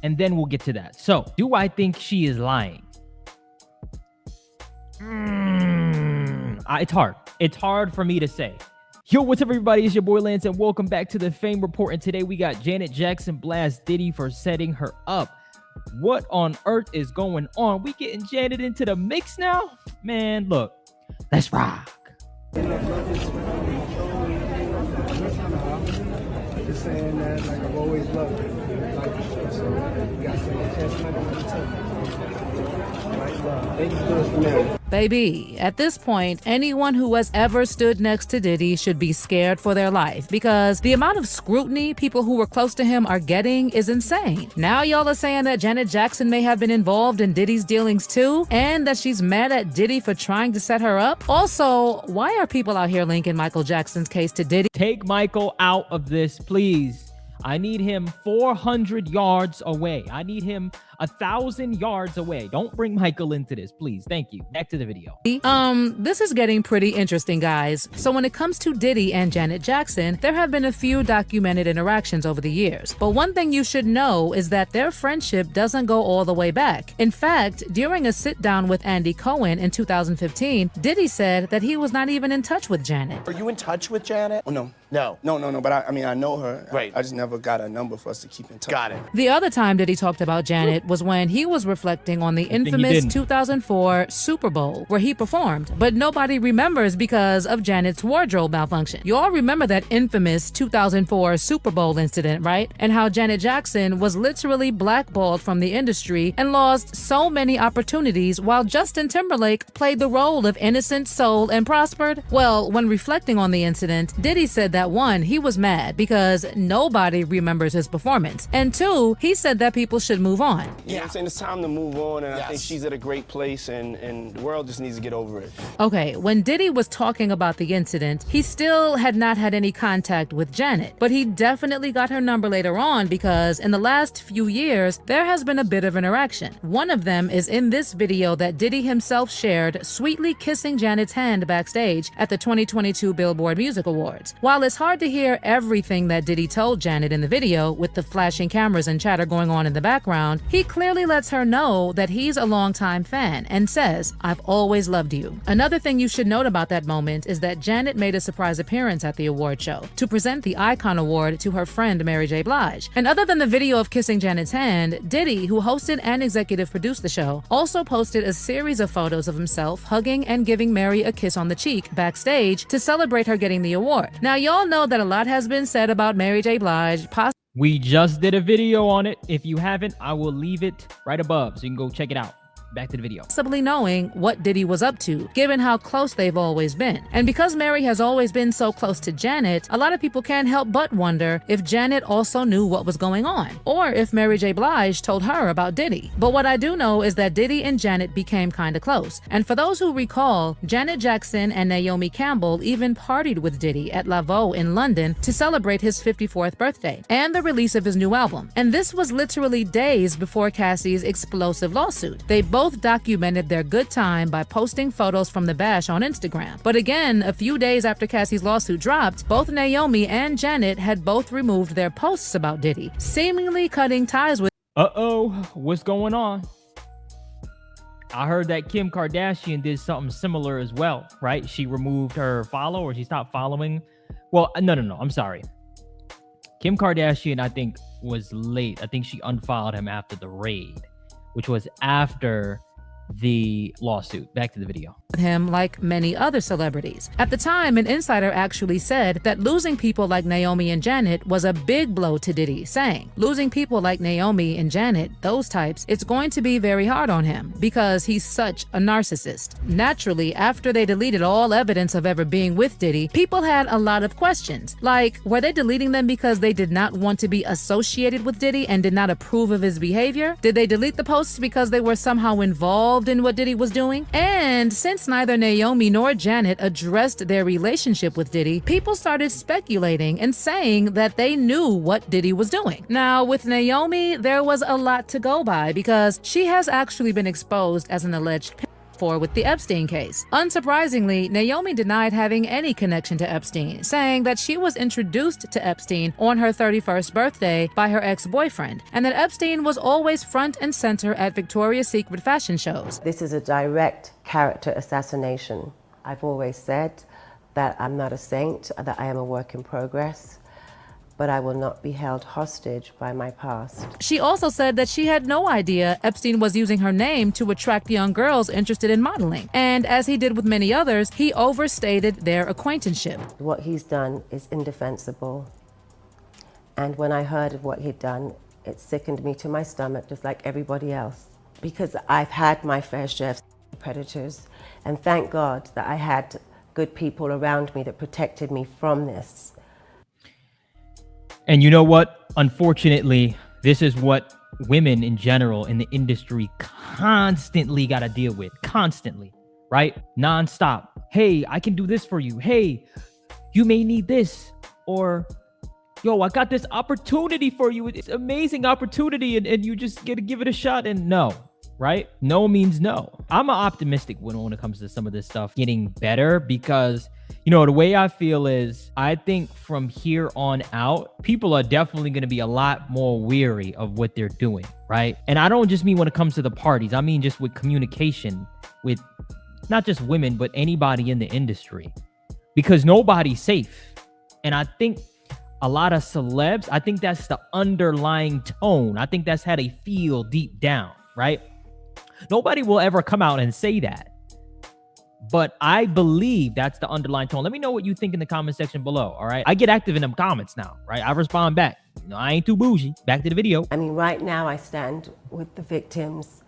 and then we'll get to that. So, do I think she is lying? It's hard. It's hard for me to say. Yo, what's up, everybody? It's your boy Lance, and welcome back to the Fame Report. And today we got Janet Jackson blast Diddy for setting her up. What on earth is going on? We getting Janet into the mix now? Man, look, let's rock. Just saying that, like, I've always loved it. Like, so you got some attachment on the tip. Like, thank you for this, man. Baby, at this point, anyone who has ever stood next to Diddy should be scared for their life because the amount of scrutiny people who were close to him are getting is insane. Now y'all are saying that Janet Jackson may have been involved in Diddy's dealings too, and that she's mad at Diddy for trying to set her up. Also, why are people out here linking Michael Jackson's case to Diddy? Take Michael out of this, please. I need him 400 yards away. I need him 1,000 yards away. Don't bring Michael into this, please. Thank you. Back to the video. This is getting pretty interesting, guys. So when it comes to Diddy and Janet Jackson, there have been a few documented interactions over the years. But one thing you should know is that their friendship doesn't go all the way back. In fact, during a sit-down with Andy Cohen in 2015, Diddy said that he was not even in touch with Janet. Are you in touch with Janet? Oh, no. No. No, but I mean, I know her. Right. I just never got a number for us to keep in touch. Got it. The other time Diddy talked about Janet was when he was reflecting on the infamous 2004 Super Bowl where he performed, but nobody remembers because of Janet's wardrobe malfunction. You all remember that infamous 2004 Super Bowl incident, right? And how Janet Jackson was literally blackballed from the industry and lost so many opportunities while Justin Timberlake played the role of innocent soul and prospered? Well, when reflecting on the incident, Diddy said that one, he was mad because nobody remembers his performance, and two, he said that people should move on. You know what I'm saying? It's time to move on, and I think she's at a great place, and the world just needs to get over it. Okay, when Diddy was talking about the incident, he still had not had any contact with Janet, but he definitely got her number later on because in the last few years, there has been a bit of interaction. One of them is in this video that Diddy himself shared, sweetly kissing Janet's hand backstage at the 2022 Billboard Music Awards. While it's hard to hear everything that Diddy told Janet in the video with the flashing cameras and chatter going on in the background, he clearly lets her know that he's a longtime fan and says, "I've always loved you." Another thing you should note about that moment is that Janet made a surprise appearance at the award show to present the Icon Award to her friend Mary J. Blige. And other than the video of kissing Janet's hand, Diddy, who hosted and executive produced the show, also posted a series of photos of himself hugging and giving Mary a kiss on the cheek backstage to celebrate her getting the award. Now, y'all know that a lot has been said about Mary J. Blige. We just did a video on it. If you haven't, I will leave it right above so you can go check it out. Back to the video. Possibly knowing what Diddy was up to, given how close they've always been. And because Mary has always been so close to Janet, a lot of people can't help but wonder if Janet also knew what was going on, or if Mary J. Blige told her about Diddy. But what I do know is that Diddy and Janet became kinda close. And for those who recall, Janet Jackson and Naomi Campbell even partied with Diddy at Laveau in London to celebrate his 54th birthday and the release of his new album. And this was literally days before Cassie's explosive lawsuit. They both documented their good time by posting photos from the bash on Instagram. But again, a few days after Cassie's lawsuit dropped, both Naomi and Janet had both removed their posts about Diddy, seemingly cutting ties with. What's going on? I heard that Kim Kardashian did something similar as well, right? She removed her follow, or she stopped following. Well, no, I'm sorry. Kim Kardashian, I think, was late. I think she unfollowed him after the raid, which was after the lawsuit. Back to the video. Him like many other celebrities. At the time, an insider actually said that losing people like Naomi and Janet was a big blow to Diddy, saying, losing people like Naomi and Janet, those types, it's going to be very hard on him because he's such a narcissist. Naturally, after they deleted all evidence of ever being with Diddy, people had a lot of questions. Like, were they deleting them because they did not want to be associated with Diddy and did not approve of his behavior? Did they delete the posts because they were somehow involved in what Diddy was doing? And since neither Naomi nor Janet addressed their relationship with Diddy, people started speculating and saying that they knew what Diddy was doing. Now, with Naomi, there was a lot to go by because she has actually been exposed as an alleged before with the Epstein case. Unsurprisingly, Naomi denied having any connection to Epstein, saying that she was introduced to Epstein on her 31st birthday by her ex-boyfriend, and that Epstein was always front and center at Victoria's Secret fashion shows. This is a direct character assassination. I've always said that I'm not a saint, that I am a work in progress, but I will not be held hostage by my past. She also said that she had no idea Epstein was using her name to attract young girls interested in modeling. And as he did with many others, he overstated their acquaintanceship. What he's done is indefensible. And when I heard of what he'd done, it sickened me to my stomach, just like everybody else. Because I've had my fair share of predators, and thank God that I had good people around me that protected me from this. And you know what? Unfortunately, this is what women in general in the industry constantly got to deal with. Constantly, right? Nonstop. Hey, I can do this for you. Hey, you may need this. Or, yo, I got this opportunity for you. It's an amazing opportunity, and you just got to give it a shot. And no, right? No means no. I'm an optimistic when it comes to some of this stuff getting better, because you know, the way I feel is I think from here on out, people are definitely going to be a lot more weary of what they're doing, right? And I don't just mean when it comes to the parties. I mean just with communication with not just women, but anybody in the industry, because nobody's safe. And I think a lot of celebs, I think that's the underlying tone. I think that's how they feel deep down, right? Nobody will ever come out and say that. But I believe that's the underlying tone. Let me know what you think in the comment section below, all right? I get active in them comments now, right? I respond back. You know, I ain't too bougie. Back to the video. I mean, right now I stand with the victims.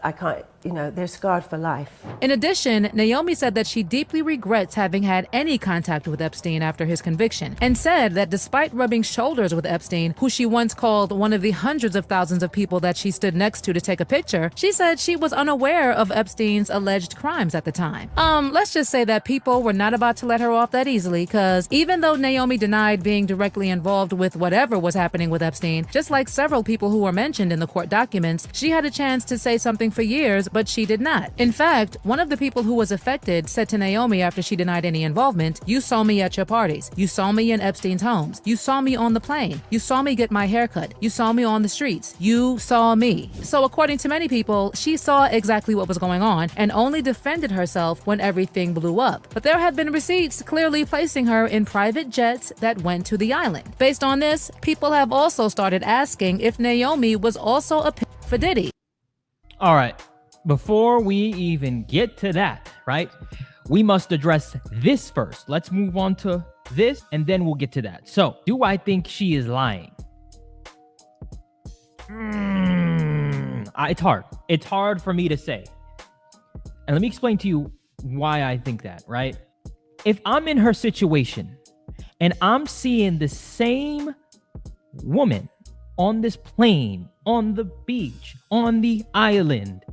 I can't, you know, they're scarred for life. In addition, Naomi said that she deeply regrets having had any contact with Epstein after his conviction, and said that despite rubbing shoulders with Epstein, who she once called one of the hundreds of thousands of people that she stood next to take a picture, she said she was unaware of Epstein's alleged crimes at the time. Let's just say that people were not about to let her off that easily, because even though Naomi denied being directly involved with whatever was happening with Epstein, just like several people who were mentioned in the court documents, she had a chance to say something for years, but she did not. In fact, one of the people who was affected said to Naomi after she denied any involvement, "You saw me at your parties. You saw me in Epstein's homes. You saw me on the plane. You saw me get my hair cut. You saw me on the streets. You saw me." So according to many people, she saw exactly what was going on and only defended herself when everything blew up. But there have been receipts clearly placing her in private jets that went to the island. Based on this, people have also started asking if Naomi was also a pimp for Diddy. All right. Before we even get to that, right, we must address this first. Let's move on to this, and then we'll get to that. So, do I think she is lying? It's hard. It's hard for me to say. And let me explain to you why I think that, right? If I'm in her situation and I'm seeing the same woman on this plane, on the beach, on the island,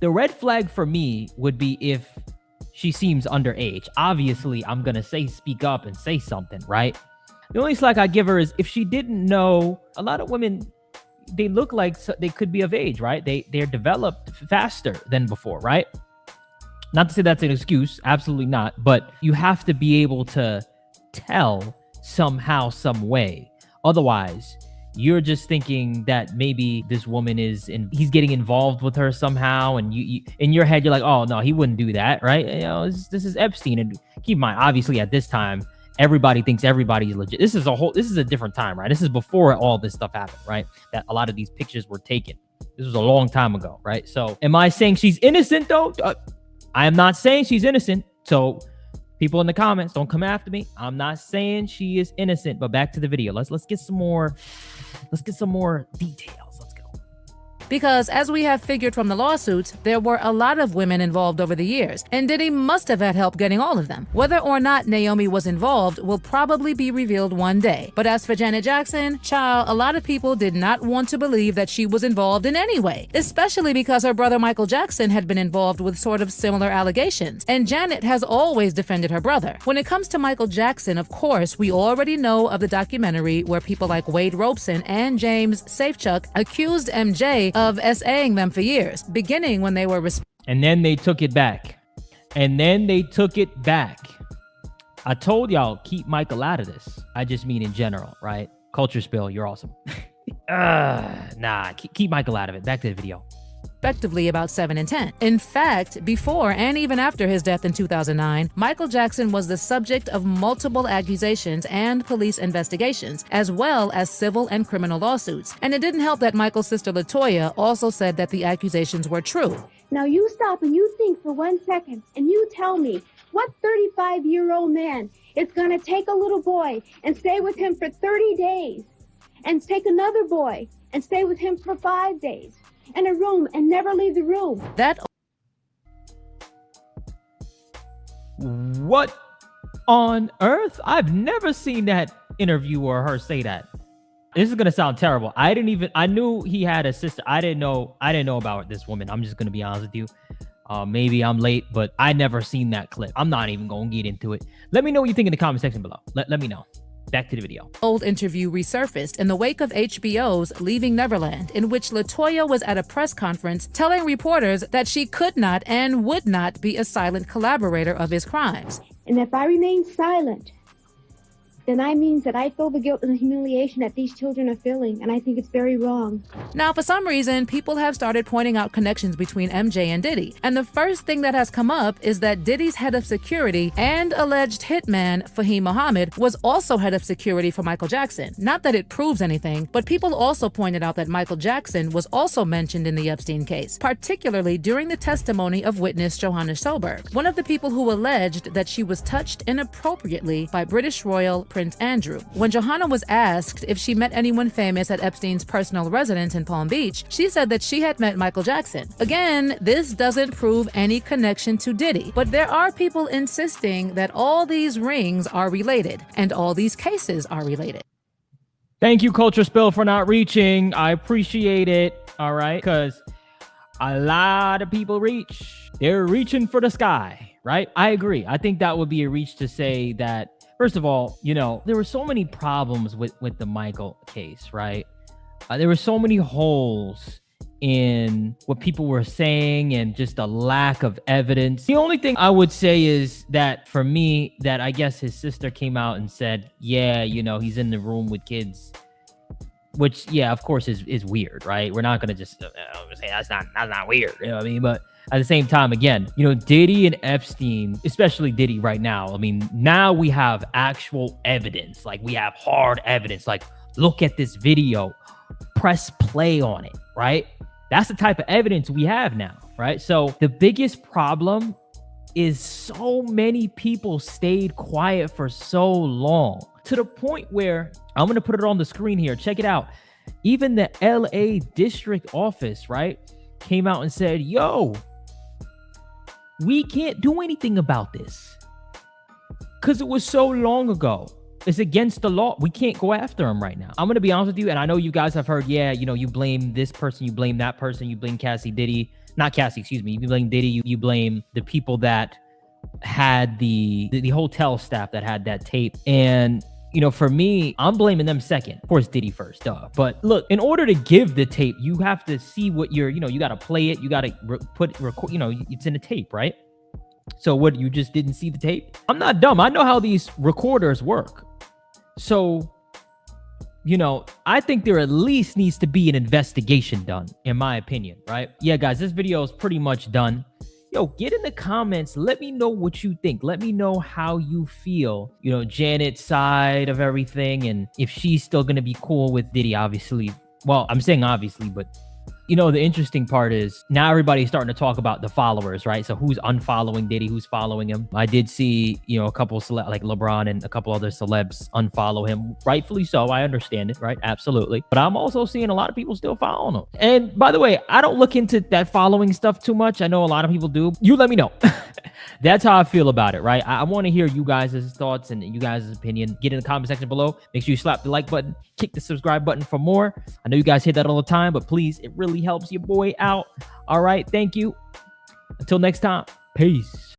the red flag for me would be if she seems underage. Obviously, I'm going to speak up and say something, right? The only slack I give her is if she didn't know, a lot of women, they look like they could be of age, right? They're developed faster than before, right? Not to say that's an excuse, absolutely not. But you have to be able to tell somehow, some way. Otherwise, you're just thinking that maybe this woman he's getting involved with her somehow, and you in your head you're like, oh no, he wouldn't do that, right? You know, this is Epstein. And keep in mind, obviously at this time, everybody thinks everybody's legit. This is a different time, right? This is before all this stuff happened, right? That a lot of these pictures were taken. This was a long time ago, right? So am I saying she's innocent though? I am not saying she's innocent. So people in the comments, don't come after me. I'm not saying she is innocent, but back to the video. Let's get some more details. Let's go. Because as we have figured from the lawsuits, there were a lot of women involved over the years, and Diddy must have had help getting all of them. Whether or not Naomi was involved will probably be revealed one day. But as for Janet Jackson, child, a lot of people did not want to believe that she was involved in any way, especially because her brother Michael Jackson had been involved with sort of similar allegations, and Janet has always defended her brother. When it comes to Michael Jackson, of course, we already know of the documentary where people like Wade Robeson and James Safechuck accused MJ of SAing them for years, beginning when they were And then they took it back. And then they took it back. I told y'all, keep Michael out of this. I just mean in general, right? Culture spill, you're awesome. Keep Michael out of it. Back to the video. Respectively about 7 and 10. In fact, before and even after his death in 2009, Michael Jackson was the subject of multiple accusations and police investigations, as well as civil and criminal lawsuits. And it didn't help that Michael's sister LaToya also said that the accusations were true. Now you stop and you think for 1 second and you tell me what 35-year-old man is going to take a little boy and stay with him for 30 days and take another boy and stay with him for 5 days in a room and never leave the room. What on earth? I've never seen that interview or her say that. This is gonna sound terrible. I knew he had a sister. I didn't know about this woman. I'm just gonna be honest with you. Maybe I'm late, but I never seen that clip. I'm not even gonna get into it. Let me know what you think in the comment section below. Let me know. Back to the video. Old interview resurfaced in the wake of HBO's Leaving Neverland, in which LaToya was at a press conference telling reporters that she could not and would not be a silent collaborator of his crimes. And if I remain silent, then that means that I feel the guilt and the humiliation that these children are feeling, and I think it's very wrong. Now, for some reason, people have started pointing out connections between MJ and Diddy, and the first thing that has come up is that Diddy's head of security and alleged hitman Fahim Muhammad was also head of security for Michael Jackson. Not that it proves anything, but people also pointed out that Michael Jackson was also mentioned in the Epstein case, particularly during the testimony of witness Johanna Soberg, one of the people who alleged that she was touched inappropriately by British royal Prince Andrew. When Johanna was asked if she met anyone famous at Epstein's personal residence in Palm Beach, she said that she had met Michael Jackson. Again, this doesn't prove any connection to Diddy, but there are people insisting that all these rings are related and all these cases are related. Thank you, Culture Spill, for not reaching. I appreciate it. All right, because a lot of people reach. They're reaching for the sky, right? I agree. I think that would be a reach to say that. First of all, there were so many problems with the Michael case, right? There were so many holes in what people were saying and just a lack of evidence. The only thing I would say is that for me, that I guess his sister came out and said, yeah, he's in the room with kids, which, yeah, of course is weird, right? We're not going to just say that's not weird, you know what I mean? But at the same time, again, Diddy and Epstein, especially Diddy right now, I mean, now we have actual evidence. Like, we have hard evidence. Like, look at this video, press play on it, right? That's the type of evidence we have now, right? So the biggest problem is so many people stayed quiet for so long, to the point where, I'm going to put it on the screen here. Check it out. Even the LA district office, right, came out and said, yo, we can't do anything about this because it was so long ago. It's against the law. We can't go after him right now. I'm going to be honest with you. And I know you guys have heard, yeah, you blame this person, you blame that person, you blame Diddy, you blame Diddy, you blame the people that had the hotel staff that had that tape. And for me, I'm blaming them second. Of course, Diddy first, duh. But look, in order to give the tape, you have to see what you got to play it. You got to record, it's in a tape, right? So what, you just didn't see the tape? I'm not dumb. I know how these recorders work. So, I think there at least needs to be an investigation done, in my opinion, right? Yeah, guys, this video is pretty much done. Yo, get in the comments. Let me know what you think. Let me know how you feel, Janet's side of everything, and if she's still going to be cool with Diddy, obviously. Well, I'm saying obviously, but the interesting part is now everybody's starting to talk about the followers, right? So who's unfollowing Diddy, who's following him. I did see, a couple of like LeBron and a couple other celebs unfollow him. Rightfully so. I understand it, right? Absolutely. But I'm also seeing a lot of people still following him. And by the way, I don't look into that following stuff too much. I know a lot of people do. You let me know. That's how I feel about it, right? I want to hear you guys' thoughts and you guys' opinion. Get in the comment section below. Make sure you slap the like button, kick the subscribe button for more. I know you guys hit that all the time, but please, it really helps your boy out. All right. Thank you. Until next time. Peace.